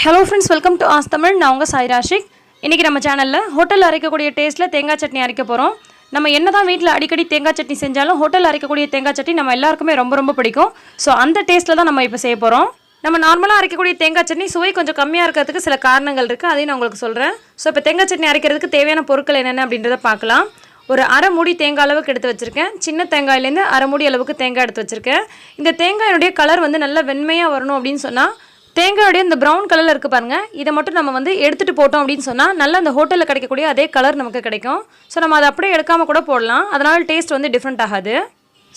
Hello friends, welcome to as Tamil. நான் உங்கள் சாய் ராஷிக். இன்றைக்கி நம்ம சேனலில் ஹோட்டலில் அரைக்கக்கூடிய டேஸ்ட்டில் தேங்காய் சட்னி அரைக்க போகிறோம். நம்ம என்ன தான் வீட்டில் அடிக்கடி தேங்காய் சட்னி செஞ்சாலும் ஹோட்டலில் அரைக்கக்கூடிய தேங்காய் சட்னி நம்ம எல்லாருக்குமே ரொம்ப பிடிக்கும். ஸோ அந்த டேஸ்ட்டில் தான் நம்ம இப்போ செய்ய போகிறோம். நம்ம நார்மலாக அரைக்கக்கூடிய தேங்காய் சட்னி சுவை கொஞ்சம் கம்மியாக இருக்கிறதுக்கு சில காரணங்கள் இருக்குது, அதையும் நான் உங்களுக்கு சொல்கிறேன். ஸோ இப்போ தேங்காய் சட்னி அரைக்கிறதுக்கு தேவையான பொருட்கள் என்னென்ன அப்படின்றத பார்க்கலாம். ஒரு அரை மூடி தேங்காய் அளவுக்கு எடுத்து வச்சுருக்கேன். சின்ன தேங்காயிலேருந்து அரை மூடி அளவுக்கு தேங்காய் எடுத்து வச்சுருக்கேன். இந்த தேங்காயினுடைய கலர் நல்லா வெண்மையாக வரணும் அப்படின்னு சொன்னால் தேங்காயோடைய இந்த ப்ரௌன் கலரில் இருக்குது பாருங்கள், இதை மட்டும் நம்ம எடுத்துகிட்டு போட்டோம் அப்படின்னு சொன்னால் நல்லா அந்த ஹோட்டலில் கிடைக்கக்கூடிய அதே கலர் நமக்கு கிடைக்கும். ஸோ நம்ம அதை அப்படியே எடுக்காமல் கூட போடலாம், அதனால் டேஸ்ட் டிஃப்ரெண்ட் ஆகாது.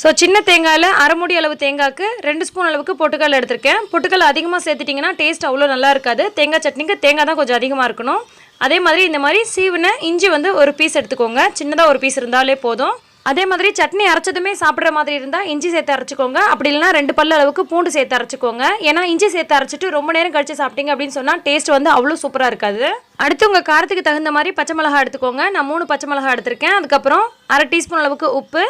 ஸோ சின்ன தேங்காயில் அரை மூடி அளவு தேங்காய்க்கு 2 ஸ்பூன் அளவுக்கு பொட்டுக்கல் எடுத்திருக்கேன். பொட்டுக்கல் அதிகமாக சேர்த்துட்டிங்கன்னா டேஸ்ட் அவ்வளோ நல்லா இருக்காது. தேங்காய் சட்னிக்கு தேங்காய் தான் கொஞ்சம் அதிகமாக இருக்கணும். அதே மாதிரி இந்த மாதிரி சீவின இஞ்சி ஒரு பீஸ் எடுத்துக்கோங்க, சின்னதாக ஒரு பீஸ் இருந்தாலே போதும். அதே மாதிரி சட்னி அரைச்சதுமே சாப்பிட்ற மாதிரி இருந்தால் இஞ்சி சேர்த்து அரைச்சிக்கோங்க. அப்படி இல்லைனா 2 பல்லு அளவுக்கு பூண்டு சேர்த்து அரைச்சிக்கோங்க. ஏன்னா இஞ்சி சேர்த்து அரைச்சிட்டு ரொம்ப நேரம் கழிச்சு சாப்பிட்டீங்க அப்படின்னு சொன்னால் டேஸ்ட் அவ்வளோ சூப்பராக இருக்காது. அடுத்து உங்கள் காரத்துக்கு தகுந்த மாதிரி பச்சை மிளகா எடுத்துக்கோங்க. நான் 3 பச்சை மிளகா எடுத்திருக்கேன். அதுக்கப்புறம் அரை டீஸ்பூன் அளவுக்கு உப்பு,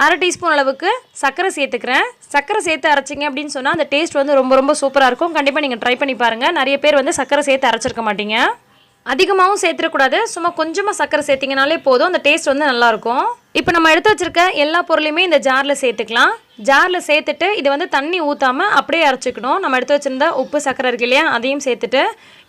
அரை டீஸ்பூன் அளவுக்கு சர்க்கரை சேர்த்துக்கிறேன். சர்க்கரை சேர்த்து அரைச்சிங்க அப்படின்னு சொன்னால் அந்த டேஸ்ட் ரொம்ப சூப்பராக இருக்கும். கண்டிப்பாக நீங்கள் ட்ரை பண்ணி பாருங்கள். நிறைய பேர் சர்க்கரை சேர்த்து அரைச்சிருக்க மாட்டீங்க. அதிகமாகவும் சேர்த்துடக்கூடாது, சும்மா கொஞ்சமாக சர்க்கரை சேர்த்திங்கனாலே போதும், அந்த டேஸ்ட் நல்லாயிருக்கும். இப்போ நம்ம எடுத்து வச்சுருக்க எல்லா பொருளையுமே இந்த ஜாரில் சேர்த்துக்கலாம். ஜாரில் சேர்த்துட்டு இது தண்ணி ஊற்றாமல் அப்படியே அரைச்சிக்கணும். நம்ம எடுத்து வச்சுருந்த உப்பு சர்க்கரை இருக்கு இல்லையா, அதையும் சேர்த்துட்டு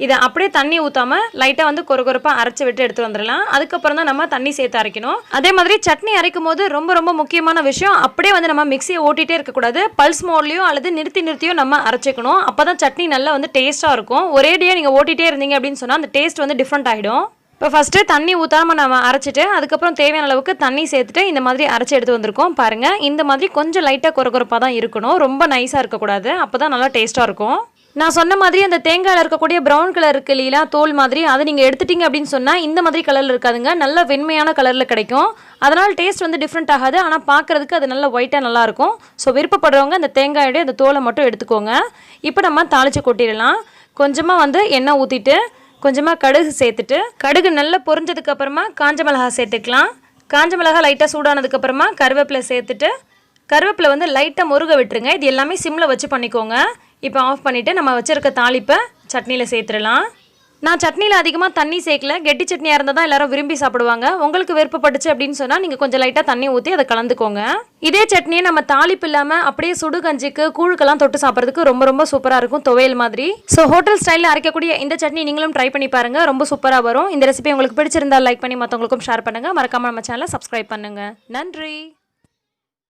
இதை அப்படியே தண்ணி ஊற்றாமல் லைட்டாக கொரப்பாக அரைச்சி விட்டு எடுத்து வந்துடலாம். அதுக்கப்புறம் தான் நம்ம தண்ணி சேர்த்து அரைக்கணும். அதே மாதிரி சட்னி அரைக்கும் போது ரொம்ப முக்கியமான விஷயம், அப்படியே நம்ம மிக்சியை ஓட்டிகிட்டே இருக்கக்கூடாது. பல்ஸ் மோட்லேயோ அல்லது நிறுத்தியோ நம்ம அரைச்சிக்கணும். அப்போ தான் சட்னி நல்லா டேஸ்ட்டாக இருக்கும். ஒரேடியாக நீங்கள் ஓட்டிகிட்டே இருந்தீங்க அப்படின்னு சொன்னால் அந்த டேஸ்ட் டிஃப்ரெண்ட் ஆகிடும். இப்போ ஃபஸ்ட்டு தண்ணி ஊற்றாமல் நம்ம அரைச்சிட்டு அதுக்கப்புறம் தேவையான அளவுக்கு தண்ணி சேர்த்துட்டு இந்த மாதிரி அரைச்சி எடுத்து வந்திருக்கோம். பாருங்கள், இந்த மாதிரி கொஞ்சம் லைட்டாக கொரப்பாக தான் இருக்கணும், ரொம்ப நைஸாக இருக்கக்கூடாது. அப்போ தான் நல்லா டேஸ்ட்டாக இருக்கும். நான் சொன்ன மாதிரி அந்த தேங்காயில் இருக்கக்கூடிய ப்ரௌன் கலர் இருக்கு இல்லையா, தோல் மாதிரி, அதை நீங்கள் எடுத்துட்டீங்க அப்படின்னு சொன்னால் இந்த மாதிரி கலரில் இருக்காதுங்க, நல்ல வெண்மையான கலரில் கிடைக்கும். அதனால் டேஸ்ட் டிஃப்ரெண்ட் ஆகாது, ஆனால் பார்க்குறதுக்கு அது நல்ல ஒயிட்டாக நல்லாயிருக்கும். ஸோ விருப்பப்படுறவங்க அந்த தேங்காயோடைய அந்த தோலை மட்டும் எடுத்துக்கோங்க. இப்போ நம்ம தாளித்து கொட்டிடலாம். கொஞ்சமாக எண்ணெய் ஊற்றிட்டு கொஞ்சமாக கடுகு சேர்த்துட்டு, கடுகு நல்லா பொரிஞ்சதுக்கு அப்புறமா காஞ்ச மிளகா சேர்த்துக்கலாம். காஞ்ச மிளகா லைட்டாக சூடானதுக்கப்புறமா கருவேப்பிலை சேர்த்துட்டு, கருவேப்பிலை லைட்டாக முருக விட்டுருங்க. இது எல்லாமே சிம்மில் வச்சு பண்ணிக்கோங்க. இப்போ ஆஃப் பண்ணிவிட்டு நம்ம வச்சுருக்க தாளிப்பை சட்னியில் சேர்த்துடலாம். நான் சட்னியில் அதிகமாக தண்ணி சேர்க்கல, கெட்டி சட்னியாக இருந்தால் தான் எல்லோரும் விரும்பி சாப்பிடுவாங்க. உங்களுக்கு விருப்பப்பட்டுச்சு அப்படின்னு சொன்னால் நீங்கள் கொஞ்சம் லைட்டாக தண்ணி ஊற்றி அதை கலந்துக்கோங்க. இதே சட்னியை நம்ம தாளிப்பு இல்லாமல் அப்படியே சுடு கஞ்சிக்கு கூழுக்கெல்லாம் தொட்டு சாப்பிட்றதுக்கு ரொம்ப சூப்பராக இருக்கும், துவையல் மாதிரி. ஸோ ஹோட்டல் ஸ்டைலில் அரைக்கக்கூடிய இந்த சட்னி நீங்களும் ட்ரை பண்ணி பாருங்கள், ரொம்ப சூப்பராக வரும். இந்த ரெசிபி உங்களுக்கு பிடிச்சிருந்தால் லைக் பண்ணி மற்றவங்களுக்கும் ஷேர் பண்ணுங்கள். மறக்காமல் நம்ம சேனலை சப்ஸ்கிரைப் பண்ணுங்கள். நன்றி.